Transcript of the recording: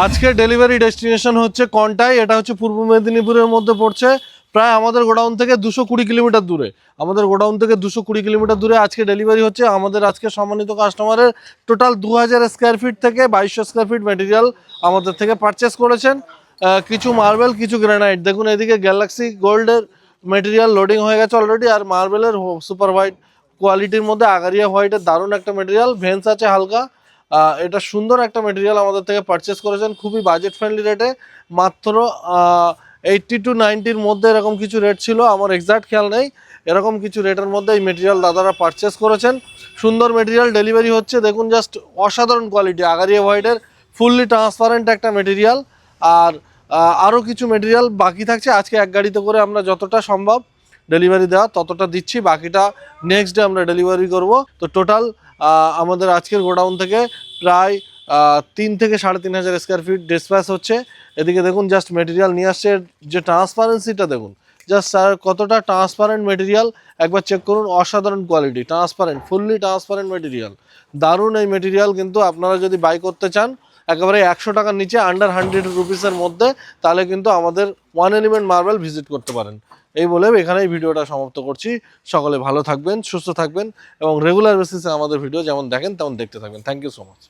আজকে delivery destination হচ্ছে কন্টাই, এটা হচ্ছে পূর্ব মেদিনীপুরের মধ্যে পড়ছে। প্রায় আমাদের গোডাউন থেকে 220 কিলোমিটার দূরে, আমাদের গোডাউন থেকে 220 কিলোমিটার দূরে আজকে ডেলিভারি হচ্ছে। আমাদের আজকে সম্মানিত কাস্টমারের টোটাল 2000 স্কোয়ার ফিট থেকে 2200 স্কোয়ার ফিট মেটেরিয়াল আমাদের থেকে পারচেস করেছেন। কিছু মার্বেল, কিছু গ্রানাইট। দেখুন এদিকে গ্যালাক্সি গোল্ডের মেটেরিয়াল লোডিং হয়ে গেছে অলরেডি, আর মার্বেলের সুপার হোয়াইট কোয়ালিটির মধ্যে আগারিয়া হোয়াইটের দারুণ একটা মেটেরিয়াল, ভেন্স আছে হালকা। এটা সুন্দর একটা মেটেরিয়াল আমাদের থেকে পারচেস করেছেন খুবই বাজেট ফ্রেন্ডলি রেটে, মাত্র 80 to 90-র মধ্যে এরকম কিছু রেট ছিল, আমার এক্সাক্ট খেয়াল নেই। এরকম কিছু রেটের মধ্যে এই মেটেরিয়াল দাদারা পারচেস করেছেন। সুন্দর মেটেরিয়াল ডেলিভারি হচ্ছে, দেখুন জাস্ট অসাধারণ কোয়ালিটি, আগারিয়া হোয়াইটের ফুললি ট্রান্সপারেন্ট একটা মেটেরিয়াল। আর আরও কিছু মেটেরিয়াল বাকি থাকছে। আজকে এক গাড়িতে করে আমরা যতটা সম্ভব ডেলিভারি দেওয়া ততটা দিচ্ছি, বাকিটা নেক্সট ডে আমরা ডেলিভারি করব। তো টোটাল আমাদের আজকের গোডাউন থেকে প্রায় 3 থেকে 3500 স্কোয়ার ফিট ডিসপ্যাচ হচ্ছে। এদিকে দেখুন জাস্ট মেটেরিয়াল নিয়ে আসছে, যে ট্রান্সপারেন্সিটা দেখুন জাস্ট স্যার কতটা ট্রান্সপারেন্ট মেটেরিয়াল, একবার চেক করুন, অসাধারণ quality, transparent, fully transparent material, দারুণ এই মেটেরিয়াল। কিন্তু আপনারা যদি বাই করতে চান একেবারে 100 টাকার নিচে, আন্ডার 100 রুপিসের মধ্যে, তাহলে কিন্তু আমাদের ওয়ান এলিমেন্ট মার্বেল ভিজিট করতে পারেন। এই বলে এখানেই ভিডিওটা সমাপ্ত করছি। সকলে ভালো থাকবেন, সুস্থ থাকবেন এবং রেগুলার বেসিসে আমাদের ভিডিও যেমন দেখেন তেমন দেখতে থাকবেন। Thank you so much.